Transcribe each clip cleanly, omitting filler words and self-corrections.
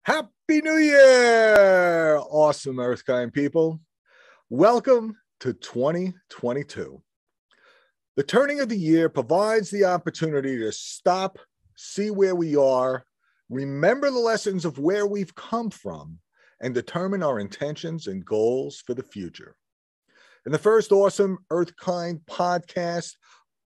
Happy New Year! Awesome EarthKind people. Welcome to 2022. The turning of the year provides the opportunity to stop, see where we are, remember the lessons of where we've come from, and determine our intentions and goals for the future. In the first awesome EarthKind podcast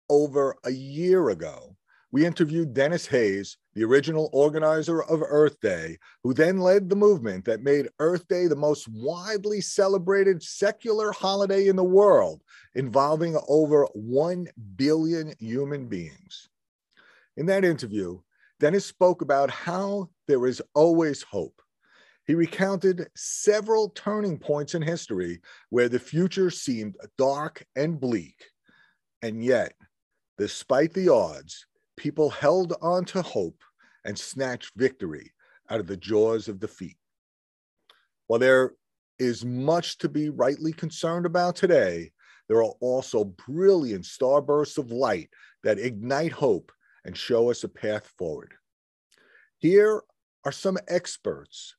over a year ago, we interviewed Dennis Hayes, the original organizer of Earth Day, who then led the movement that made Earth Day the most widely celebrated secular holiday in the world, involving over 1 billion human beings. In that interview, Dennis spoke about how there is always hope. He recounted several turning points in history where the future seemed dark and bleak. And yet, despite the odds, people held on to hope and snatched victory out of the jaws of defeat. While there is much to be rightly concerned about today, there are also brilliant starbursts of light that ignite hope and show us a path forward. Here are some excerpts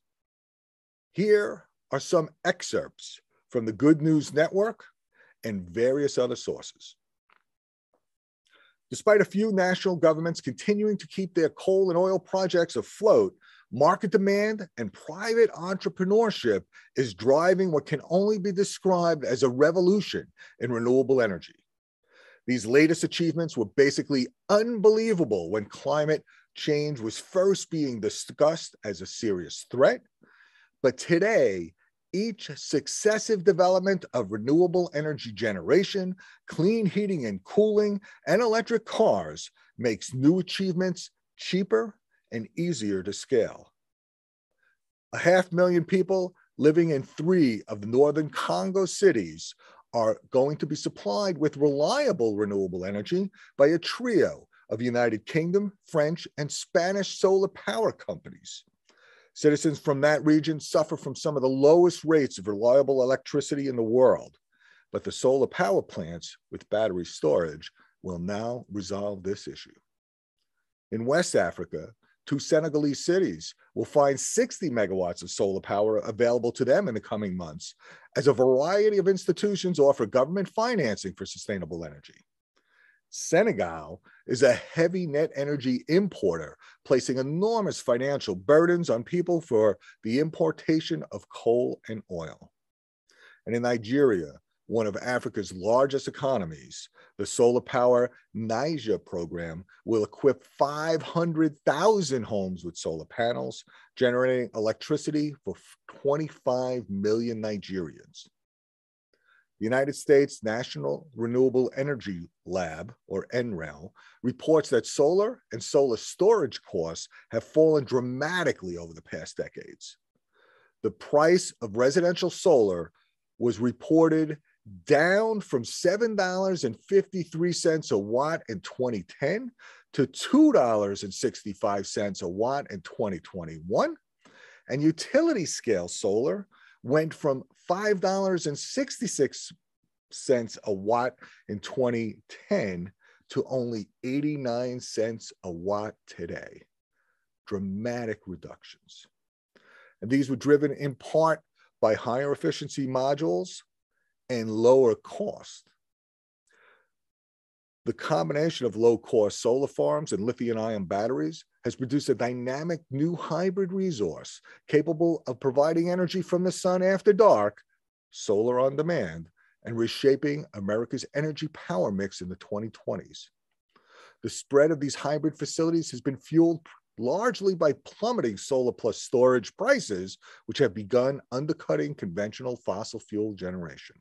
from the Good News Network and various other sources. Despite a few national governments continuing to keep their coal and oil projects afloat, market demand and private entrepreneurship is driving what can only be described as a revolution in renewable energy. These latest achievements were basically unbelievable when climate change was first being discussed as a serious threat. But today, each successive development of renewable energy generation, clean heating and cooling, and electric cars makes new achievements cheaper and easier to scale. 500,000 people living in 3 of the northern Congo cities are going to be supplied with reliable renewable energy by a trio of United Kingdom, French, and Spanish solar power companies. Citizens from that region suffer from some of the lowest rates of reliable electricity in the world, but the solar power plants with battery storage will now resolve this issue. In West Africa, 2 Senegalese cities will find 60 megawatts of solar power available to them in the coming months, as a variety of institutions offer government financing for sustainable energy. Senegal is a heavy net energy importer, placing enormous financial burdens on people for the importation of coal and oil. And in Nigeria, one of Africa's largest economies, the solar power Niger program will equip 500,000 homes with solar panels, generating electricity for 25 million Nigerians. The United States National Renewable Energy Lab, or NREL, reports that solar and solar storage costs have fallen dramatically over the past decades. The price of residential solar was reported down from $7.53 a watt in 2010 to $2.65 a watt in 2021, and utility scale solar went from $5.66 a watt in 2010 to only 89 cents a watt today. Dramatic reductions. And these were driven in part by higher efficiency modules and lower cost. The combination of low-cost solar farms and lithium-ion batteries has produced a dynamic new hybrid resource capable of providing energy from the sun after dark, solar on demand, and reshaping America's energy power mix in the 2020s. The spread of these hybrid facilities has been fueled largely by plummeting solar plus storage prices, which have begun undercutting conventional fossil fuel generation.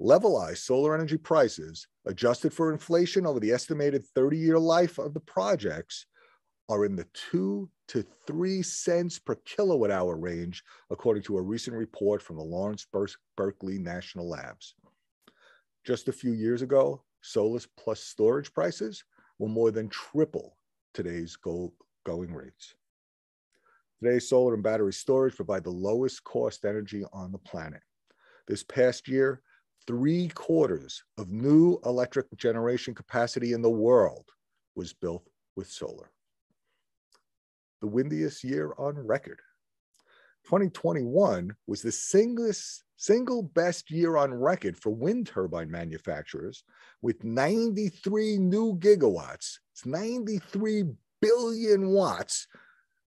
Levelized solar energy prices, adjusted for inflation over the estimated 30-year life of the projects, are in the 2 to 3 cents per kilowatt hour range, according to a recent report from the Lawrence Berkeley National Labs. Just a few years ago, solar plus storage prices will more than triple today's going rates. Today, solar and battery storage provide the lowest cost energy on the planet. This past year, 3/4 of new electric generation capacity in the world was built with solar. the windiest year on record. 2021 was the single best year on record for wind turbine manufacturers, with 93 new gigawatts. It's 93 billion watts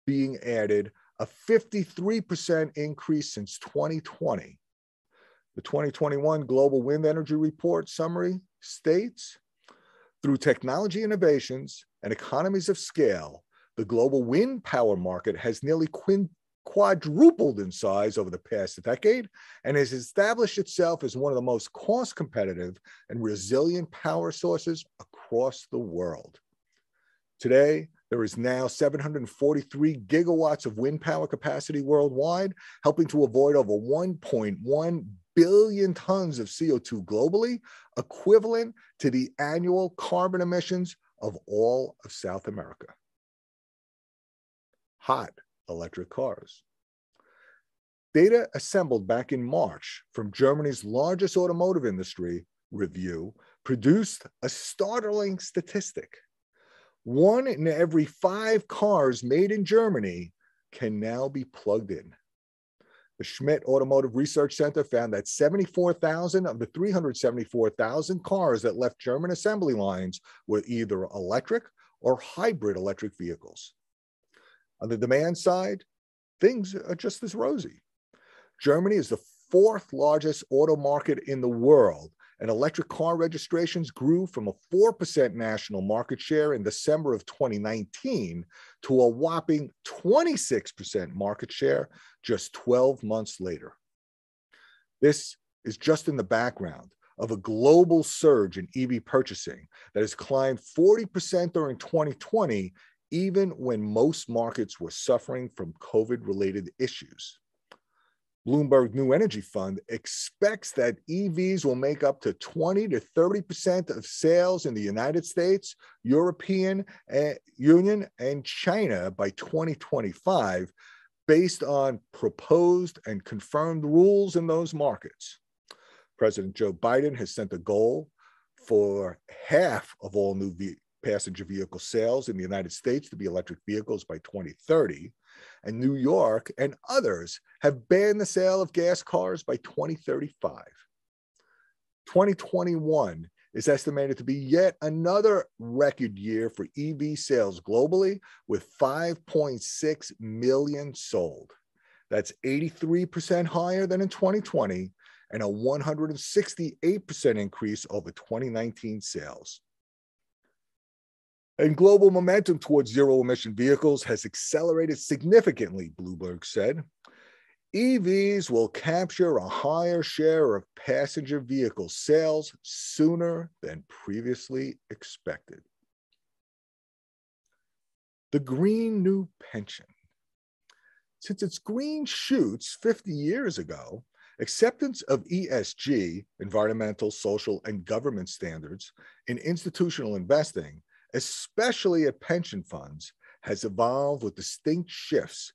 being added, a 53% increase since 2020. The 2021 Global Wind Energy Report summary states, through technology innovations and economies of scale, the global wind power market has nearly quadrupled in size over the past decade and has established itself as one of the most cost competitive and resilient power sources across the world. Today, there is now 743 gigawatts of wind power capacity worldwide, helping to avoid over 1.1 billion tons of CO2 globally, equivalent to the annual carbon emissions of all of South America. Hot electric cars. Data assembled back in March from Germany's largest automotive industry review produced a startling statistic. 1 in every 5 cars made in Germany can now be plugged in. The Schmidt Automotive Research Center found that 74,000 of the 374,000 cars that left German assembly lines were either electric or hybrid electric vehicles. On the demand side, things are just as rosy. Germany is the 4th largest auto market in the world, and electric car registrations grew from a 4% national market share in December of 2019 to a whopping 26% market share just 12 months later. This is just in the background of a global surge in EV purchasing that has climbed 40% during 2020, even when most markets were suffering from COVID-related issues. Bloomberg New Energy Fund expects that EVs will make up to 20 to 30% of sales in the United States, European Union, and China by 2025, based on proposed and confirmed rules in those markets. President Joe Biden has set a goal for half of all new passenger vehicle sales in the United States to be electric vehicles by 2030. And New York and others have banned the sale of gas cars by 2035. 2021 is estimated to be yet another record year for EV sales globally, with 5.6 million sold. That's 83% higher than in 2020 and a 168% increase over 2019 sales. And global momentum towards zero-emission vehicles has accelerated significantly, Bloomberg said. EVs will capture a higher share of passenger vehicle sales sooner than previously expected. The Green New Pension. Since its green shoots 50 years ago, acceptance of ESG, environmental, social, and governance standards, in institutional investing, especially at pension funds, has evolved with distinct shifts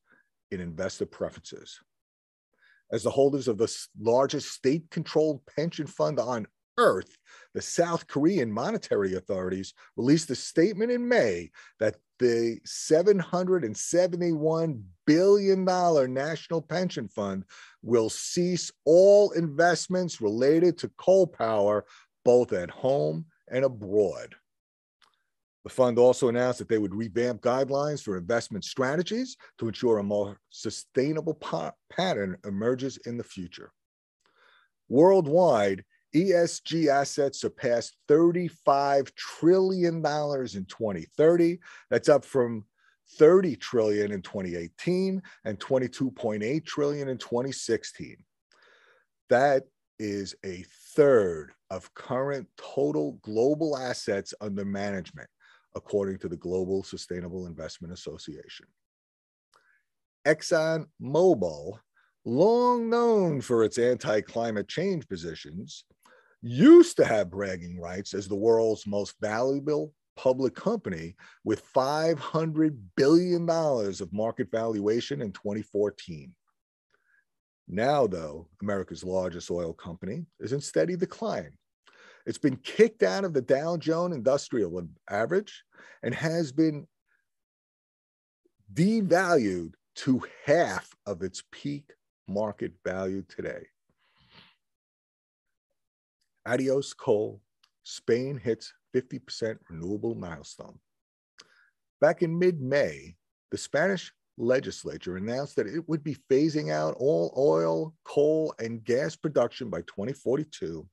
in investor preferences. As the holders of the largest state-controlled pension fund on Earth, the South Korean monetary authorities released a statement in May that the $771 billion national pension fund will cease all investments related to coal power, both at home and abroad. The fund also announced that they would revamp guidelines for investment strategies to ensure a more sustainable pattern emerges in the future. Worldwide, ESG assets surpassed $35 trillion in 2030. That's up from $30 trillion in 2018 and $22.8 trillion in 2016. That is a third of current total global assets under management, according to the Global Sustainable Investment Association. ExxonMobil, long known for its anti-climate change positions, used to have bragging rights as the world's most valuable public company with $500 billion of market valuation in 2014. Now, though, America's largest oil company is in steady decline. It's been kicked out of the Dow Jones Industrial Average and has been devalued to half of its peak market value today. Adios coal. Spain hits 50% renewable milestone. Back in mid-May, the Spanish legislature announced that it would be phasing out all oil, coal, and gas production by 2042,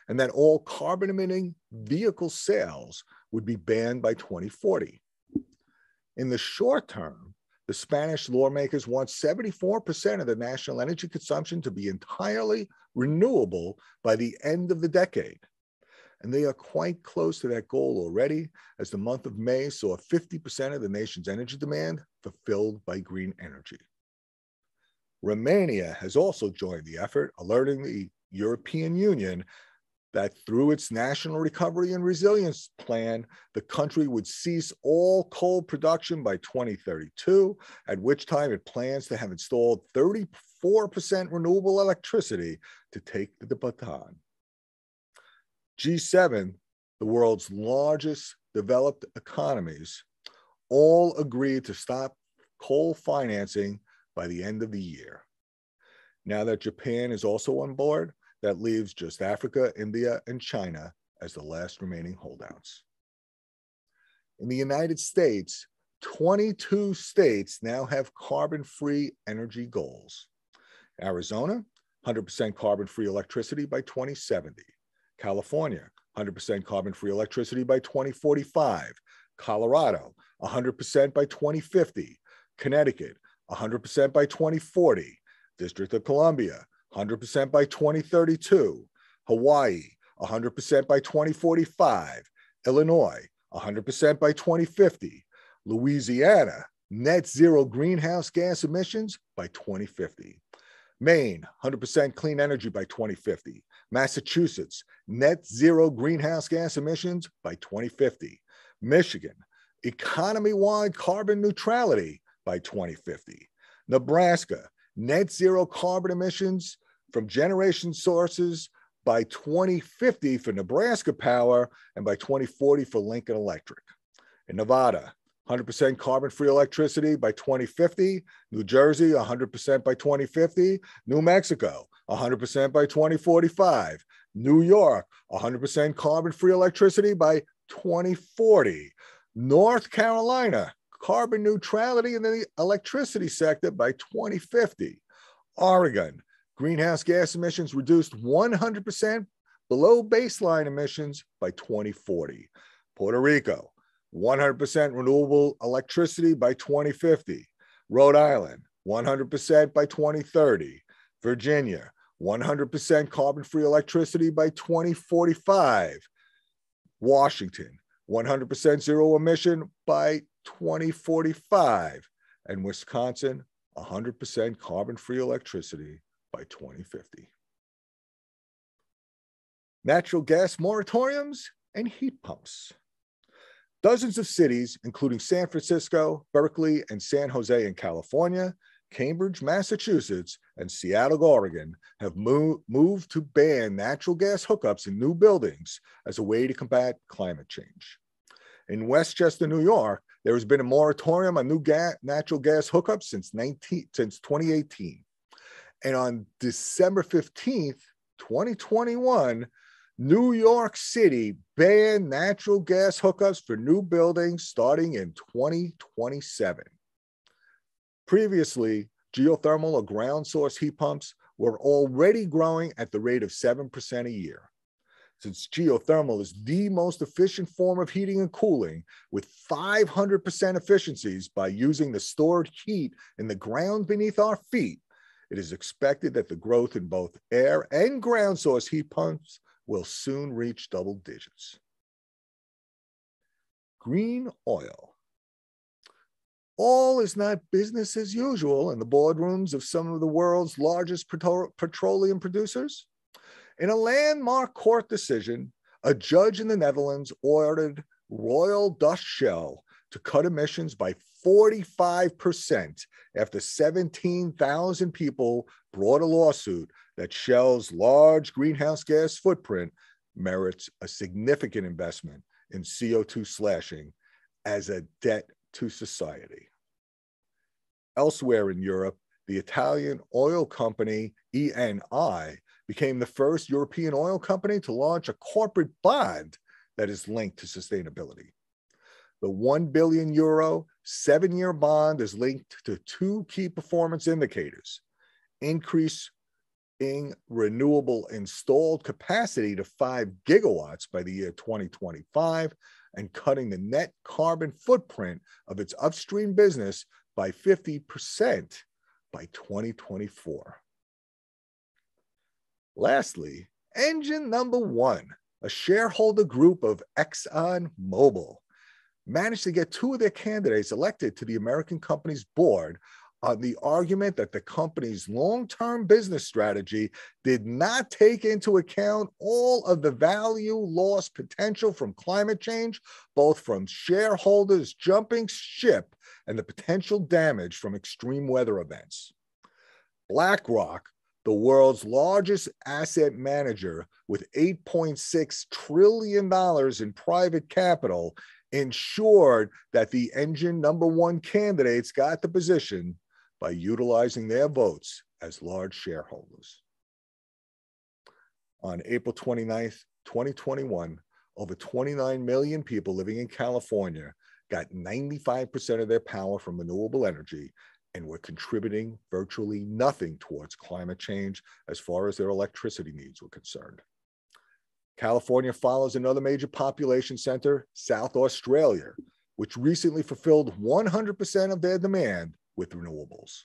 and that all carbon-emitting vehicle sales would be banned by 2040. In the short term, the Spanish lawmakers want 74% of the national energy consumption to be entirely renewable by the end of the decade. And they are quite close to that goal already, as the month of May saw 50% of the nation's energy demand fulfilled by green energy. Romania has also joined the effort, alerting the European Union that through its National Recovery and Resilience Plan, the country would cease all coal production by 2032, at which time it plans to have installed 34% renewable electricity to take the baton. G7, the world's largest developed economies, all agreed to stop coal financing by the end of the year. Now that Japan is also on board, that leaves just Africa, India, and China as the last remaining holdouts. In the United States, 22 states now have carbon-free energy goals. Arizona, 100% carbon-free electricity by 2070. California, 100% carbon-free electricity by 2045. Colorado, 100% by 2050. Connecticut, 100% by 2040. District of Columbia, 100% by 2032. Hawaii, 100% by 2045. Illinois, 100% by 2050. Louisiana, net zero greenhouse gas emissions by 2050. Maine, 100% clean energy by 2050. Massachusetts, net zero greenhouse gas emissions by 2050. Michigan, economy-wide carbon neutrality by 2050. Nebraska, net zero carbon emissions from generation sources by 2050 for Nebraska Power and by 2040 for Lincoln Electric. In Nevada, 100% carbon-free electricity by 2050. New Jersey, 100% by 2050. New Mexico, 100% by 2045. New York, 100% carbon-free electricity by 2040. North Carolina, carbon neutrality in the electricity sector by 2050. Oregon, greenhouse gas emissions reduced 100% below baseline emissions by 2040. Puerto Rico, 100% renewable electricity by 2050. Rhode Island, 100% by 2030. Virginia, 100% carbon-free electricity by 2045. Washington, 100% zero emission by 2045. And Wisconsin, 100% carbon-free electricity by 2050. Natural gas moratoriums and heat pumps. Dozens of cities, including San Francisco, Berkeley, and San Jose in California, Cambridge, Massachusetts, and Seattle, Oregon, have moved to ban natural gas hookups in new buildings as a way to combat climate change. In Westchester, New York, there has been a moratorium on new natural gas hookups since 2018. And on December 15th, 2021, New York City banned natural gas hookups for new buildings starting in 2027. Previously, geothermal or ground source heat pumps were already growing at the rate of 7% a year. Since geothermal is the most efficient form of heating and cooling, with 500% efficiencies by using the stored heat in the ground beneath our feet, it is expected that the growth in both air and ground source heat pumps will soon reach double digits. Green oil. All is not business as usual in the boardrooms of some of the world's largest petroleum producers. In a landmark court decision, a judge in the Netherlands ordered Royal Dutch Shell to cut emissions by 45% after 17,000 people brought a lawsuit that Shell's large greenhouse gas footprint merits a significant investment in CO2 slashing as a debt to society. Elsewhere in Europe, the Italian oil company Eni became the first European oil company to launch a corporate bond that is linked to sustainability. The €1 billion 7-year bond is linked to two key performance indicators: increasing renewable installed capacity to 5 gigawatts by the year 2025 and cutting the net carbon footprint of its upstream business by 50% by 2024. Lastly, engine number one, a shareholder group of ExxonMobil, managed to get two of their candidates elected to the American company's board on the argument that the company's long-term business strategy did not take into account all of the value loss potential from climate change, both from shareholders jumping ship and the potential damage from extreme weather events. BlackRock, the world's largest asset manager with $8.6 trillion in private capital, ensured that the engine number one candidates got the position by utilizing their votes as large shareholders. On April 29th, 2021, over 29 million people living in California got 95% of their power from renewable energy and were contributing virtually nothing towards climate change as far as their electricity needs were concerned. California follows another major population center, South Australia, which recently fulfilled 100% of their demand with renewables.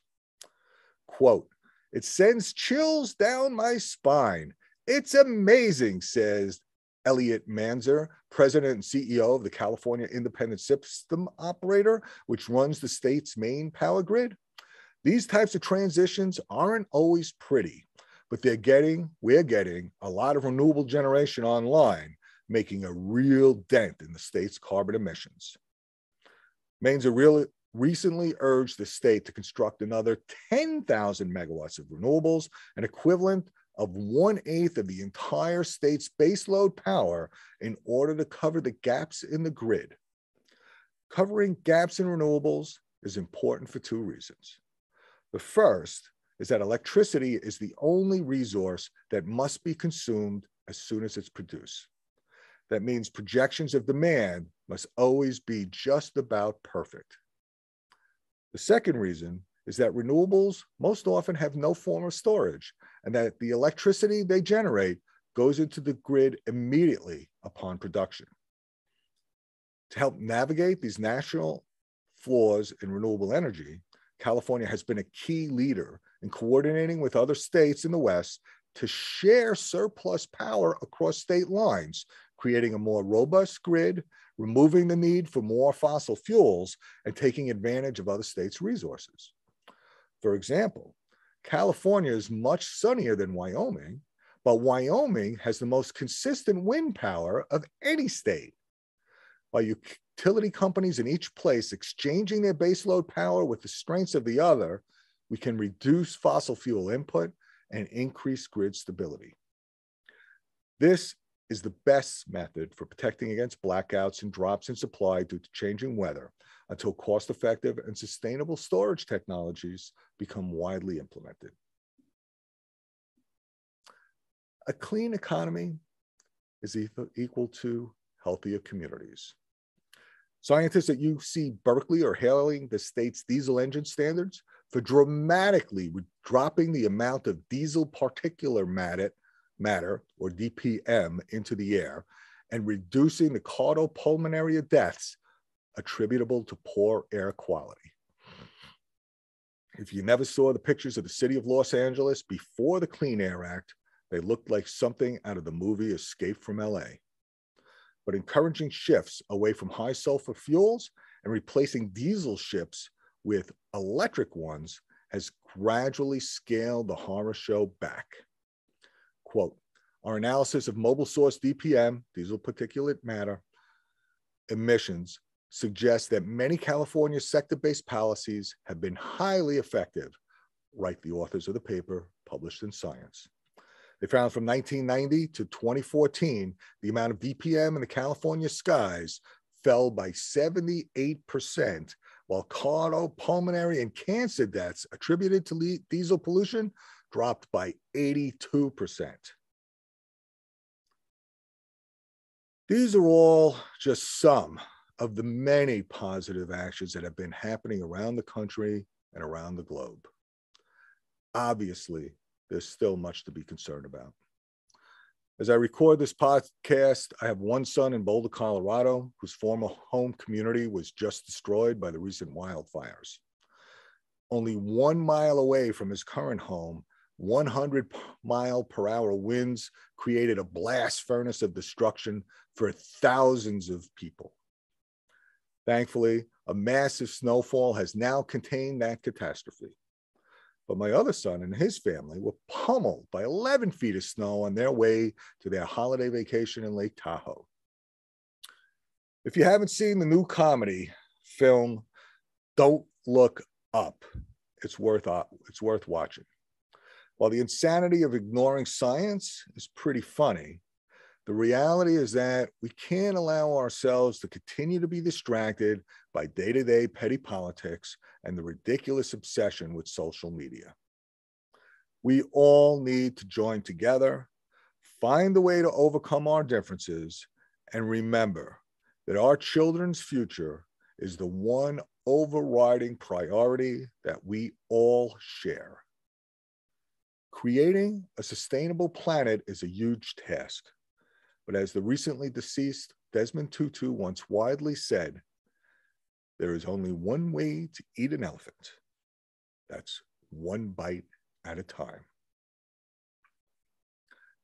Quote, "It sends chills down my spine. It's amazing," says Elliot Manzer, president and CEO of the California Independent System Operator, which runs the state's main power grid. "These types of transitions aren't always pretty, but we're getting a lot of renewable generation online, making a real dent in the state's carbon emissions." Manzer recently urged the state to construct another 10,000 megawatts of renewables, an equivalent of 1/8 of the entire state's baseload power, in order to cover the gaps in the grid. Covering gaps in renewables is important for two reasons. The first is that electricity is the only resource that must be consumed as soon as it's produced. That means projections of demand must always be just about perfect. The second reason is that renewables most often have no form of storage, and that the electricity they generate goes into the grid immediately upon production. To help navigate these national flaws in renewable energy, California has been a key leader in coordinating with other states in the West to share surplus power across state lines, creating a more robust grid, removing the need for more fossil fuels, and taking advantage of other states' resources. For example, California is much sunnier than Wyoming, but Wyoming has the most consistent wind power of any state. By utility companies in each place exchanging their baseload power with the strengths of the other, we can reduce fossil fuel input and increase grid stability. This is the best method for protecting against blackouts and drops in supply due to changing weather until cost-effective and sustainable storage technologies become widely implemented. A clean economy is equal to healthier communities. Scientists at UC Berkeley are hailing the state's diesel engine standards for dramatically dropping the amount of diesel particulate matter, or DPM, into the air and reducing the cardiopulmonary deaths attributable to poor air quality. If you never saw the pictures of the city of Los Angeles before the Clean Air Act, they looked like something out of the movie Escape from LA. But encouraging shifts away from high sulfur fuels and replacing diesel ships with electric ones has gradually scaled the horror show back. Quote, "Our analysis of mobile source DPM, diesel particulate matter, emissions suggests that many California sector-based policies have been highly effective," write the authors of the paper published in Science. They found from 1990 to 2014, the amount of DPM in the California skies fell by 78%, while cardiopulmonary and cancer deaths attributed to diesel pollution dropped by 82%. These are all just some of the many positive actions that have been happening around the country and around the globe. Obviously, there's still much to be concerned about. As I record this podcast, I have one son in Boulder, Colorado, whose former home community was just destroyed by the recent wildfires. Only 1 mile away from his current home, 100-mile-per-hour winds created a blast furnace of destruction for thousands of people. Thankfully, a massive snowfall has now contained that catastrophe. But my other son and his family were pummeled by 11 feet of snow on their way to their holiday vacation in Lake Tahoe. If you haven't seen the new comedy film, Don't Look Up, it's worth watching. While the insanity of ignoring science is pretty funny, the reality is that we can't allow ourselves to continue to be distracted by day-to-day petty politics and the ridiculous obsession with social media. We all need to join together, find a way to overcome our differences, and remember that our children's future is the one overriding priority that we all share. Creating a sustainable planet is a huge task. But as the recently deceased Desmond Tutu once widely said, there is only one way to eat an elephant. That's one bite at a time.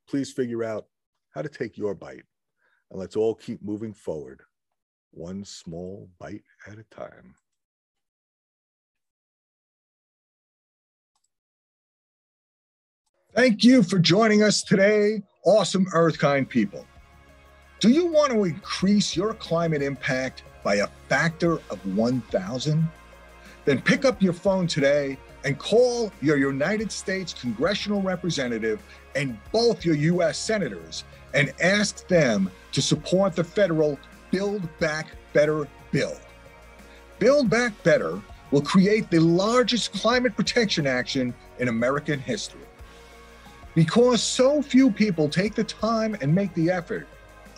Please figure out how to take your bite, and let's all keep moving forward, one small bite at a time. Thank you for joining us today, awesome EarthKind people. Do you want to increase your climate impact by a factor of 1,000? Then pick up your phone today and call your United States congressional representative and both your U.S. senators and ask them to support the federal Build Back Better bill. Build Back Better will create the largest climate protection action in American history. Because so few people take the time and make the effort,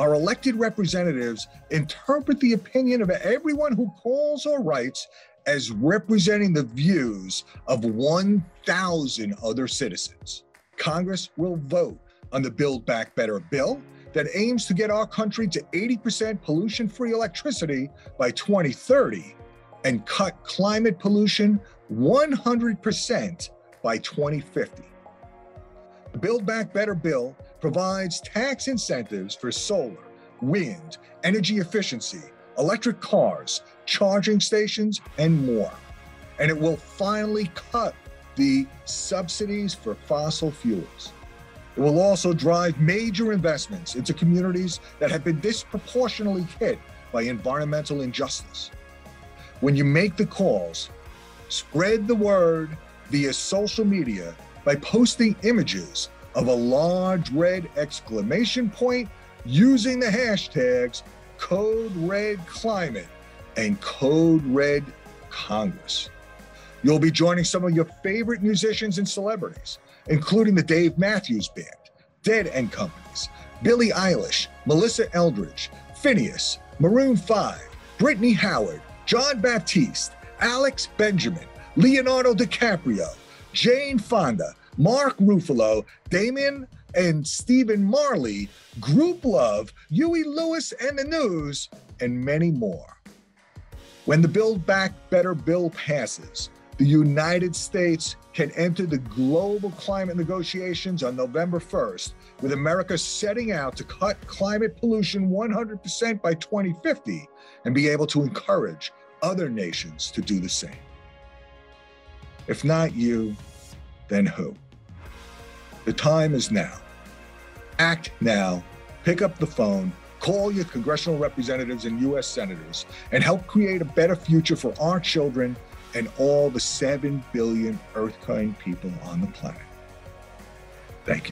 our elected representatives interpret the opinion of everyone who calls or writes as representing the views of 1,000 other citizens. Congress will vote on the Build Back Better bill that aims to get our country to 80% pollution-free electricity by 2030 and cut climate pollution 100% by 2050. The Build Back Better bill provides tax incentives for solar, wind, energy efficiency, electric cars, charging stations, and more. And it will finally cut the subsidies for fossil fuels. It will also drive major investments into communities that have been disproportionately hit by environmental injustice. When you make the calls, spread the word via social media by posting images of a large red exclamation point using the hashtags CodeRedClimate and CodeRedCongress. You'll be joining some of your favorite musicians and celebrities, including the Dave Matthews Band, Dead and Companies, Billie Eilish, Melissa Eldridge, Phineas, Maroon 5, Brittany Howard, John Baptiste, Alex Benjamin, Leonardo DiCaprio, Jane Fonda, Mark Ruffalo, Damien and Stephen Marley, Group Love, Huey Lewis and the News, and many more. When the Build Back Better bill passes, the United States can enter the global climate negotiations on November 1st, with America setting out to cut climate pollution 100% by 2050 and be able to encourage other nations to do the same. If not you, then who? The time is now. Act now. Pick up the phone, call your congressional representatives and U.S. senators, and help create a better future for our children and all the 7 billion EarthKind people on the planet. Thank you.